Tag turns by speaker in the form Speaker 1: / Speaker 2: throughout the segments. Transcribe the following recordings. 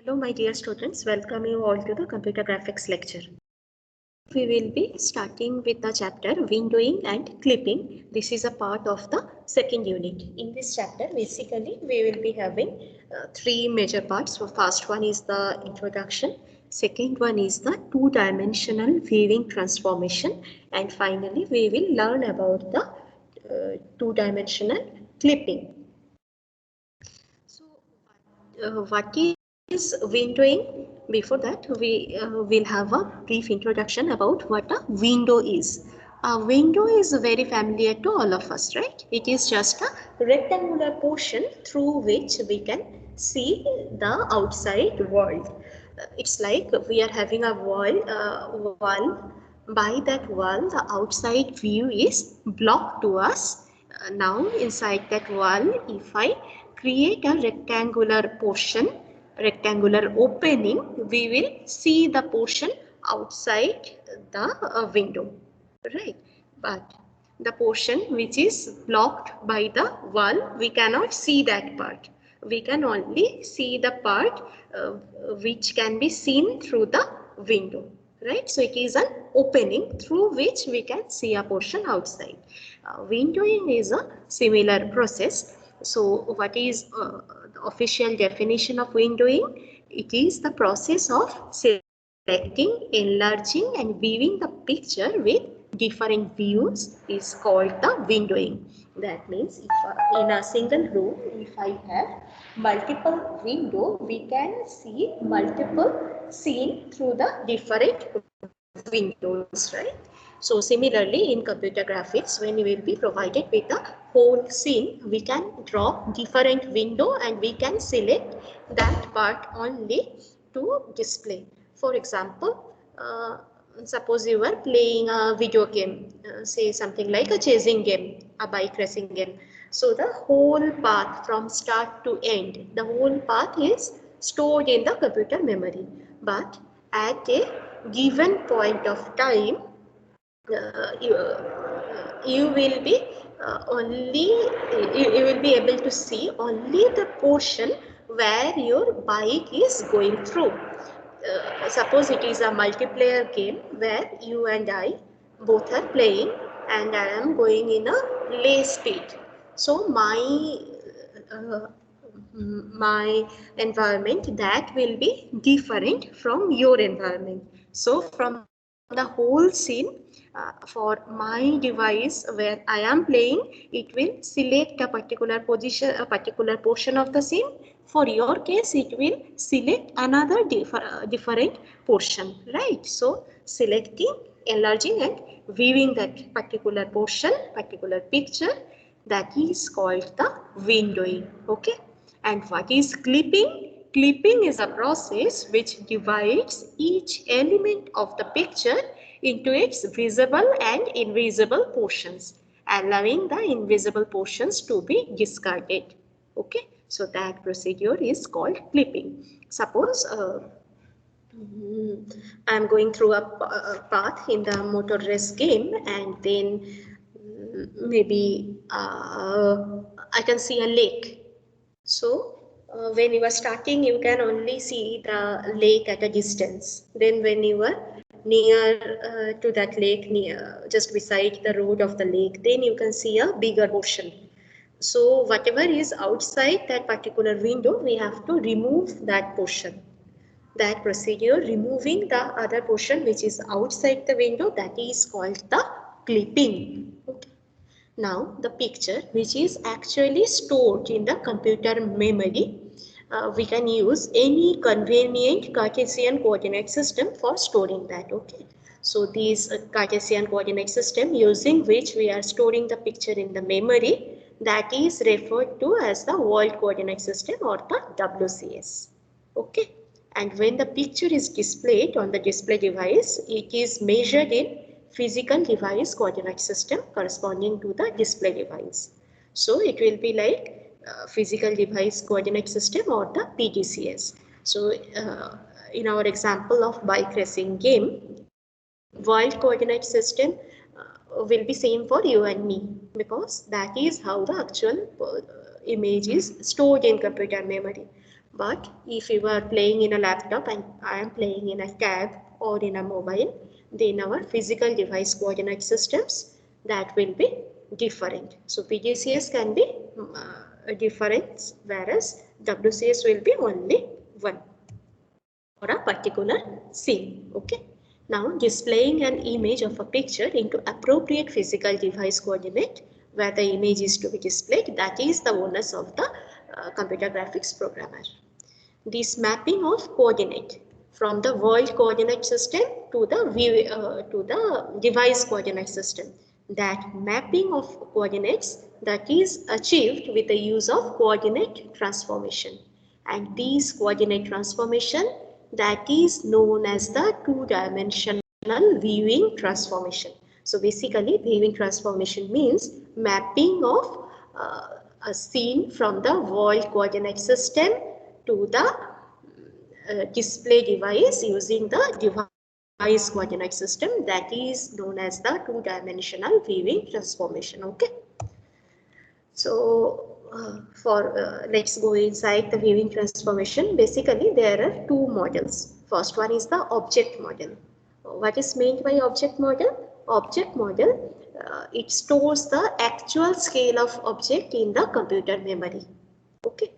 Speaker 1: Hello my dear students, welcome you all to the computer graphics lecture. We will be starting with the chapter windowing and clipping. This is a part of the second unit. In this chapter basically we will be having three major parts. So first one is the introduction, second one is the two-dimensional viewing transformation, and finally we will learn about the two-dimensional clipping. So what is windowing? Before that, we will have a brief introduction about what a window is. A window is very familiar to all of us, right? It is just a rectangular portion through which we can see the outside world. It's like we are having a wall. By that wall, the outside view is blocked to us. Now, inside that wall, if I create a rectangular opening, we will see the portion outside the window, right? But the portion which is blocked by the wall, we cannot see that part. We can only see the part which can be seen through the window, right? So it is an opening through which we can see a portion outside. Windowing is a similar process. So what is the official definition of windowing? It is the process of selecting, enlarging and viewing the picture with different views is called the windowing. That means if in a single room, if I have multiple window, we can see multiple scene through the different windows, right? So similarly in computer graphics, when we will be provided with the whole scene, we can draw different window and we can select that part only to display. For example, suppose you are playing a video game, say something like a chasing game, a bike racing game. So the whole path from start to end, the whole path is stored in the computer memory. But at a given point of time, you will be you will be able to see only the portion where your bike is going through. Suppose it is a multiplayer game where you and I both are playing and I am going in a lay speed. So uh, my environment that will be different from your environment. So from the whole scene, for my device where I am playing, it will select a particular position, a particular portion of the scene. For your case, it will select another different portion, right? So selecting, enlarging and viewing that particular portion, particular picture, that is called the windowing, okay? And what is clipping? Clipping is a process which divides each element of the picture into its visible and invisible portions, allowing the invisible portions to be discarded. Okay, so that procedure is called clipping. Suppose I am going through a path in the motor race game, and then maybe I can see a lake. So when you are starting, you can only see the lake at a distance. Then when you are near to that lake, near just beside the road of the lake, then you can see a bigger portion. So whatever is outside that particular window, we have to remove that portion. That procedure, removing the other portion which is outside the window, that is called the clipping. Okay. Now the picture which is actually stored in the computer memory, we can use any convenient Cartesian coordinate system for storing that. Okay. So these Cartesian coordinate system using which we are storing the picture in the memory, that is referred to as the world coordinate system or the WCS. Okay. And when the picture is displayed on the display device, it is measured in physical device coordinate system corresponding to the display device. So it will be like physical device coordinate system or the PDCS. So in our example of bike racing game, world coordinate system will be same for you and me, because that is how the actual image is stored in computer memory. But if you are playing in a laptop and I am playing in a tab or in a mobile, then our physical device coordinate systems that will be different. So PGCS can be different, whereas WCS will be only one for a particular scene. Okay. Now displaying an image of a picture into appropriate physical device coordinate where the image is to be displayed, that is the onus of the computer graphics programmer. This mapping of coordinate from the world coordinate system to the device coordinate system. That mapping of coordinates that is achieved with the use of coordinate transformation. And these coordinate transformation that is known as the two-dimensional viewing transformation. So basically viewing transformation means mapping of a scene from the world coordinate system to the display device using the device coordinate system that is known as the two-dimensional viewing transformation. Okay. So let's go inside the viewing transformation. Basically there are two models. First one is the object model. What is meant by object model? Object model, it stores the actual scale of object in the computer memory. Okay.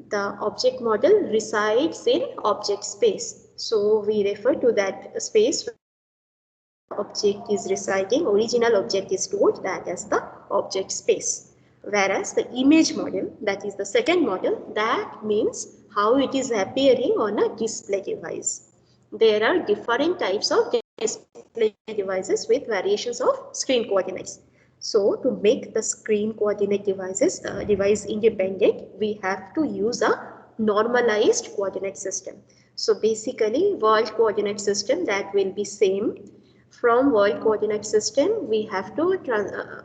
Speaker 1: The object model resides in object space. So we refer to that space where object is residing, original object is stored, that as the object space. Whereas the image model, that is the second model, that means how it is appearing on a display device. There are different types of display devices with variations of screen coordinates. So to make the screen coordinate devices device independent, we have to use a normalized coordinate system. So basically world coordinate system that will be same. From world coordinate system we have to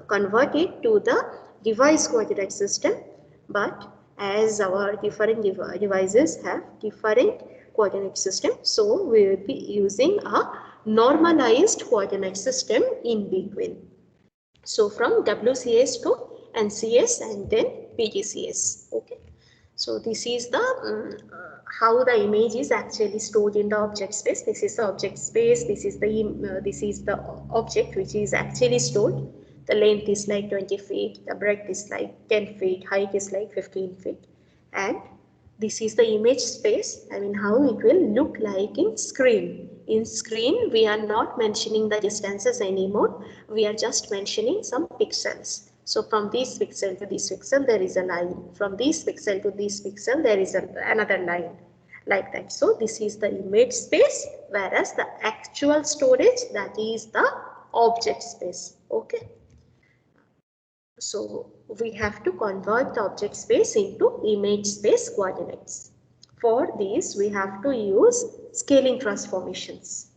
Speaker 1: convert it to the device coordinate system, but as our different devices have different coordinate system, so we will be using a normalized coordinate system in between. So from WCS to NCS and then PGCS. Okay. So this is the how the image is actually stored in the object space. This is the object space. This is the object which is actually stored. The length is like 20 feet. The breadth is like 10 feet. Height is like 15 feet. And this is the image space. I mean how it will look like in screen. In screen, we are not mentioning the distances anymore. We are just mentioning some pixels. So from this pixel to this pixel, there is a line. From this pixel to this pixel, there is another line. Like that. So this is the image space, whereas the actual storage, that is the object space. Okay. So we have to convert the object space into image space coordinates. For this, we have to use scaling transformations.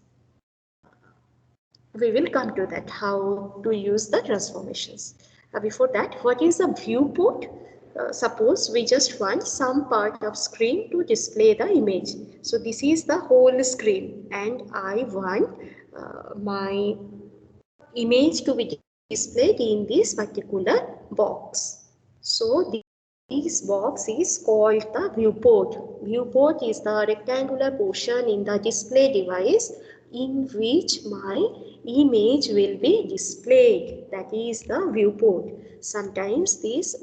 Speaker 1: We will come to that, how to use the transformations. Before that, what is a viewport? Suppose we just want some part of screen to display the image. So this is the whole screen and I want my image to be displayed in this particular box. So this box is called the viewport. Viewport is the rectangular portion in the display device in which my image will be displayed. That is the viewport. Sometimes this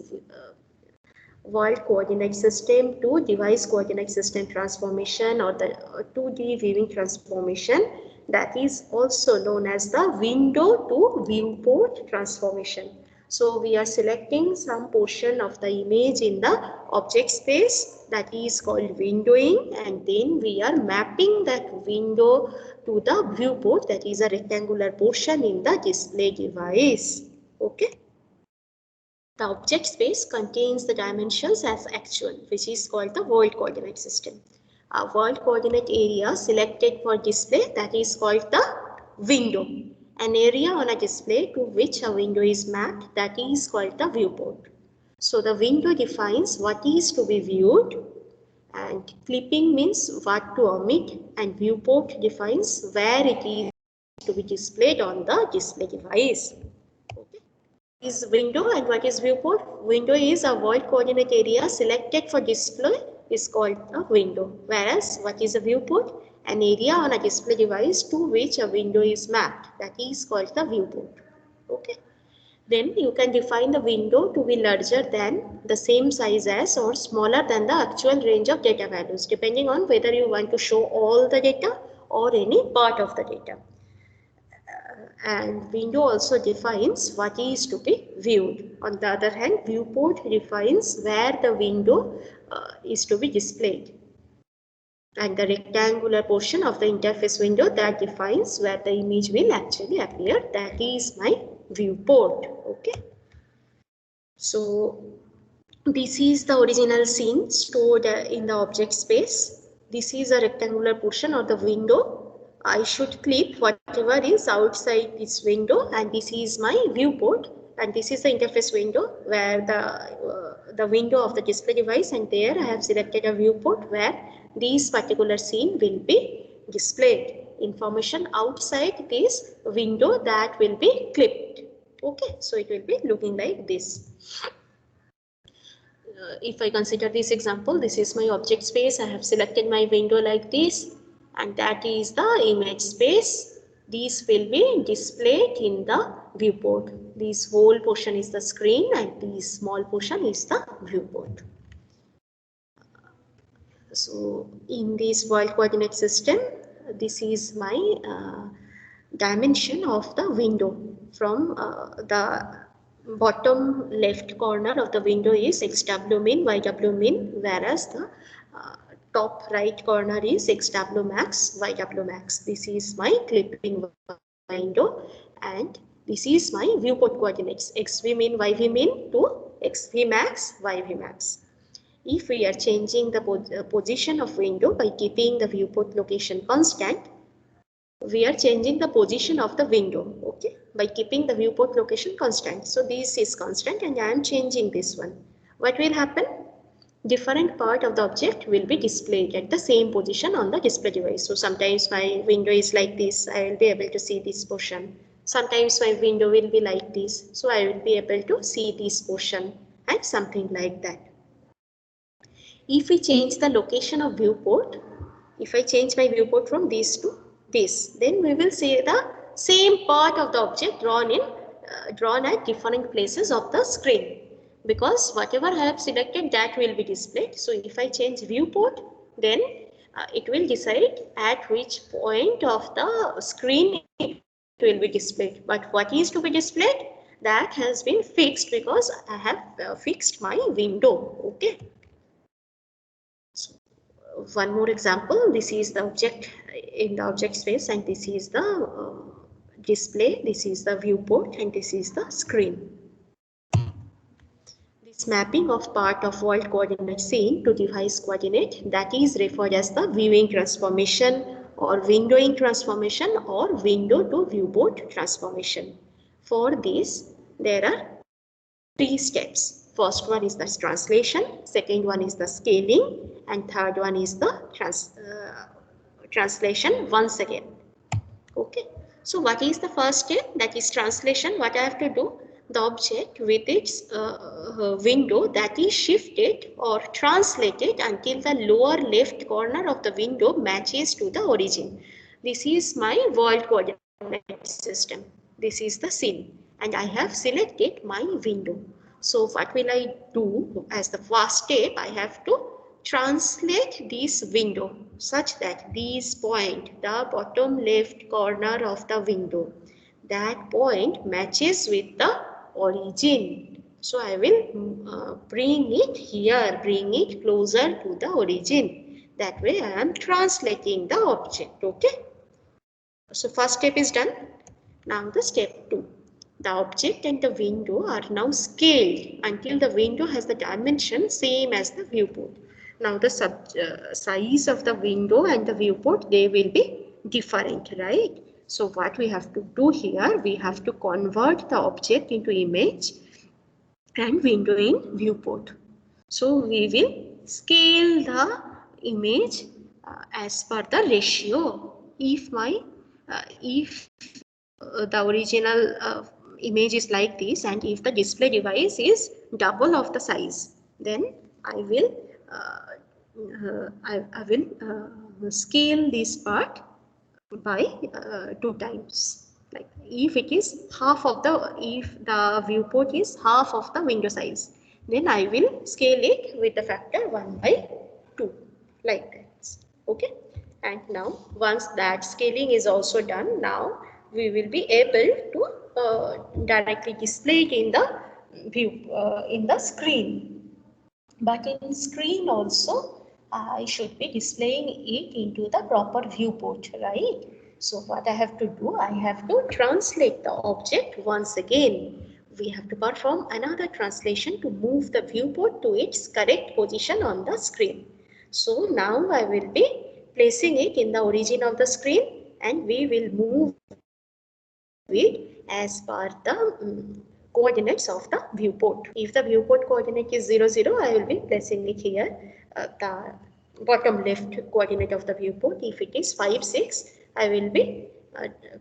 Speaker 1: world coordinate system to device coordinate system transformation or the 2D viewing transformation, that is also known as the window to viewport transformation. So we are selecting some portion of the image in the object space, that is called windowing, and then we are mapping that window to the viewport, that is a rectangular portion in the display device. Okay. The object space contains the dimensions as actual, which is called the world coordinate system. A world coordinate area selected for display, that is called the window. An area on a display to which a window is mapped, that is called the viewport. So the window defines what is to be viewed, and clipping means what to omit, and viewport defines where it is to be displayed on the display device. Is window and what is viewport? Window is a world coordinate area selected for display is called a window. Whereas what is a viewport? An area on a display device to which a window is mapped. That is called the viewport. Okay. Then you can define the window to be larger than, the same size as, or smaller than the actual range of data values, depending on whether you want to show all the data or any part of the data. And window also defines what is to be viewed. On the other hand, viewport defines where the window is to be displayed. And the rectangular portion of the interface window that defines where the image will actually appear, that is my viewport. Okay. So this is the original scene stored in the object space. This is a rectangular portion of the window. I should clip whatever is outside this window, and this is my viewport, and this is the interface window where the window of the display device, and there I have selected a viewport where this particular scene will be displayed. Information outside this window that will be clipped. Okay, so it will be looking like this. If I consider this example, this is my object space. I have selected my window like this, and that is the image space. These will be displayed in the viewport. This whole portion is the screen, and this small portion is the viewport. So in this world coordinate system, this is my dimension of the window. From the bottom left corner of the window is xw min, yw min, whereas the top right corner is xw max, yw max. This is my clipping window, and this is my viewport coordinates, xv min, yv min to xv max, yv max. If we are changing the position of window by keeping the viewport location constant, we are changing the position of the window, okay, by keeping the viewport location constant. So this is constant, and I am changing this one. What will happen? Different part of the object will be displayed at the same position on the display device. So sometimes my window is like this, I will be able to see this portion. Sometimes my window will be like this, so I will be able to see this portion, and something like that. If we change the location of viewport, if I change my viewport from this to this, then we will see the same part of the object drawn at different places of the screen, because whatever I have selected, that will be displayed. So if I change viewport, then it will decide at which point of the screen it will be displayed. But what is to be displayed, that has been fixed because I have fixed my window. Okay. So, one more example. This is the object in the object space, and this is the display. This is the viewport, and this is the screen. This mapping of part of world coordinate scene to device coordinate, that is referred as the viewing transformation, or windowing transformation, or window to viewport transformation. For this, there are 3 steps. First one is the translation, second one is the scaling, and third one is the translation once again. Okay. So what is the first step? That is translation. What I have to do? The object with its window, that is shifted or translated until the lower left corner of the window matches to the origin. This is my world coordinate system. This is the scene, and I have selected my window. So what will I do? As the first step, I have to translate this window such that this point, the bottom left corner of the window, that point matches with the origin. So I will bring it here, bring it closer to the origin. That way I am translating the object. Okay. So first step is done. Now the step 2. The object and the window are now scaled until the window has the dimension same as the viewport. Now the size of the window and the viewport, they will be different, right? So what we have to do here, we have to convert the object into image and window in viewport. So we will scale the image as per the ratio. If the original image is like this, and if the display device is double of the size, then I will I will scale this part by 2 times. Like if it is half of the, if the viewport is half of the window size, then I will scale it with the factor 1 by 2, like that. Okay. And now once that scaling is also done, now we will be able to directly display it in the view, in the screen. But in screen also, I should be displaying it into the proper viewport, right? So what I have to do, I have to translate the object once again. We have to perform another translation to move the viewport to its correct position on the screen. So now I will be placing it in the origin of the screen, and we will move it as per the coordinates of the viewport. If the viewport coordinate is 0, 0, I will be placing it here, the bottom left coordinate of the viewport. If it is 5, 6, I will be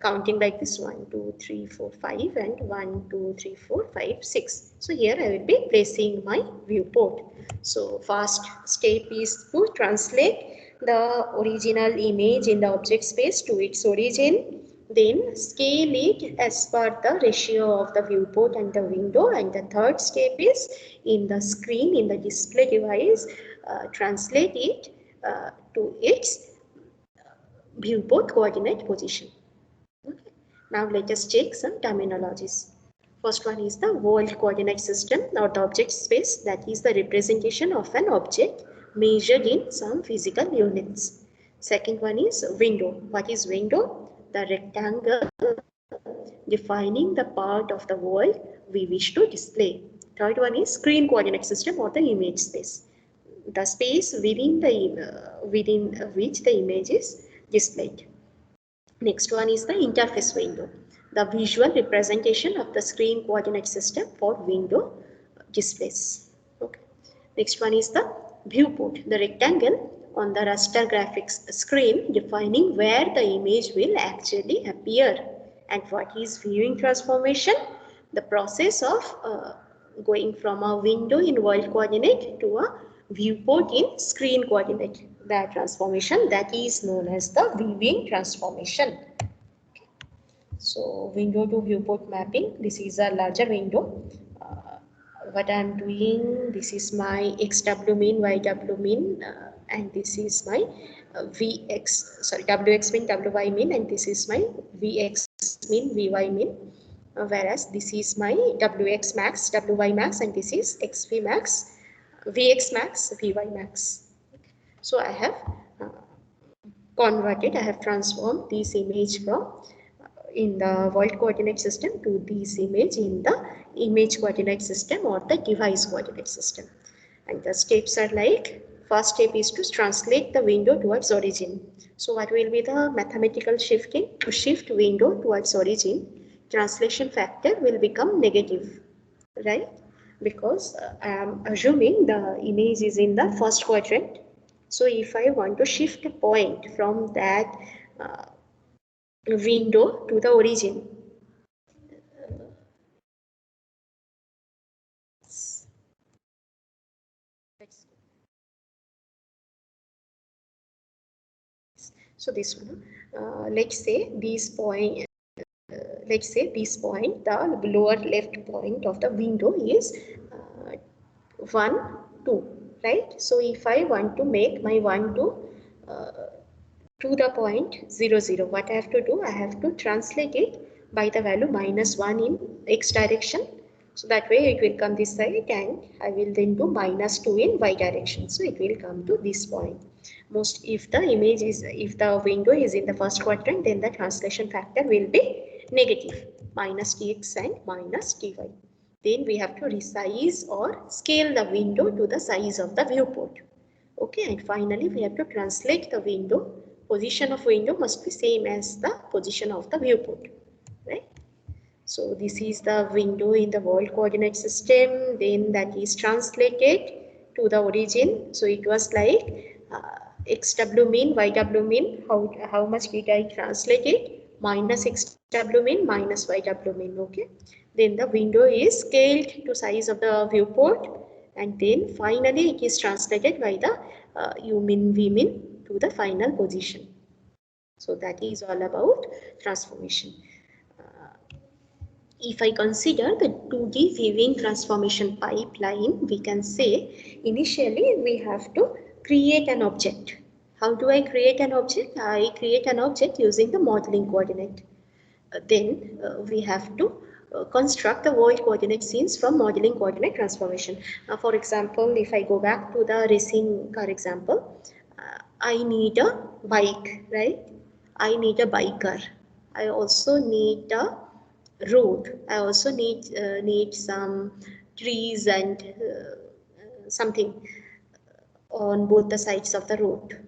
Speaker 1: counting like this: 1, 2, 3, 4, 5, and 1, 2, 3, 4, 5, 6. So here I will be placing my viewport. So first step is to translate the original image in the object space to its origin. Then scale it as per the ratio of the viewport and the window. And the third step is in the screen, in the display device, translate it to its viewport coordinate position. Okay. Now let us check some terminologies. First one is the world coordinate system, or the object space, that is the representation of an object measured in some physical units. Second one is window. What is window? The rectangle defining the part of the world we wish to display. Third one is screen coordinate system, or the image space, the space within which the image is displayed. Next one is the interface window, the visual representation of the screen coordinate system for window displays. Okay. Next one is the viewport, the rectangle on the raster graphics screen defining where the image will actually appear. And what is viewing transformation? The process of going from a window in world coordinate to a viewport in screen coordinate. That transformation, that is known as the viewing transformation. So window to viewport mapping, this is a larger window. What I'm doing, this is my xw min, yw min, and this is my wx min, wy min, and this is my vx min, vy min. Whereas this is my wx max, wy max, and this is xv max, vx max, vy max. So I have converted, I have transformed this image from in the world coordinate system to this image in the image coordinate system, or the device coordinate system. And the steps are like, first step is to translate the window towards origin. So what will be the mathematical shifting? To shift window towards origin, translation factor will become negative, right? Because I am assuming the image is in the first quadrant. So if I want to shift a point from that window to the origin, so this one, let's say this point, the lower left point of the window is 1, 2, right? So if I want to make my 1, 2 to the point 0, 0, what I have to do? I have to translate it by the value -1 in x direction. So that way it will come this side, and I will then do -2 in y direction. So it will come to this point. If the image is, if the window is in the first quadrant, then the translation factor will be negative, -tx and -ty. Then we have to resize or scale the window to the size of the viewport. Okay, and finally we have to translate the window. Position of window must be same as the position of the viewport, right? So this is the window in the world coordinate system, then that is translated to the origin. So it was like xw min, yw min, how much did I translate it? -xw min minus yw min, okay? Then the window is scaled to size of the viewport, and then finally it is translated by the umin, vmin to the final position. So that is all about transformation. If I consider the 2D viewing transformation pipeline, we can say initially we have to create an object. How do I create an object? I create an object using the modeling coordinate. Then we have to construct the world coordinate scenes from modeling coordinate transformation. For example, if I go back to the racing car example, I need a bike, right? I need a biker. I also need a road. I also need some trees and something on both the sides of the road.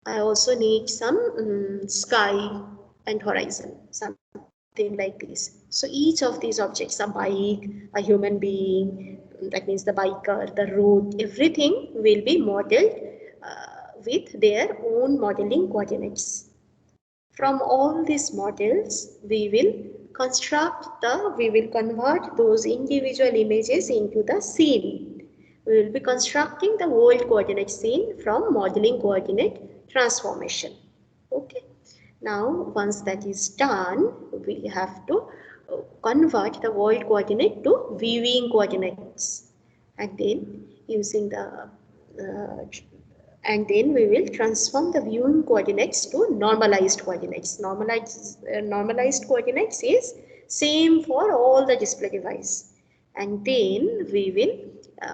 Speaker 1: I also need some sky and horizon, something like this. So each of these objects, a bike, a human being, that means the biker, the road, everything will be modeled with their own modeling coordinates. From all these models, we will convert those individual images into the scene. We will be constructing the world coordinate scene from modeling coordinate transformation. Okay. Now, once that is done, we have to convert the world coordinate to viewing coordinates, and then using the and then we will transform the viewing coordinates to normalized coordinates. Normalized coordinates is same for all the display device, and then we will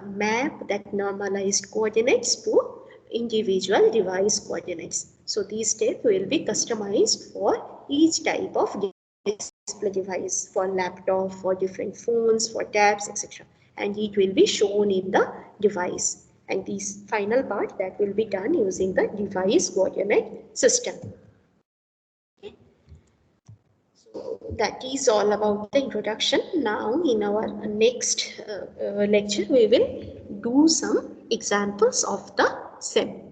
Speaker 1: map that normalized coordinates to individual device coordinates. So these steps will be customized for each type of display device, for laptop, for different phones, for tabs, etc. And it will be shown in the device. And this final part that will be done using the device coordinate system. Okay. So that is all about the introduction. Now in our next lecture, we will do some examples of the SEM.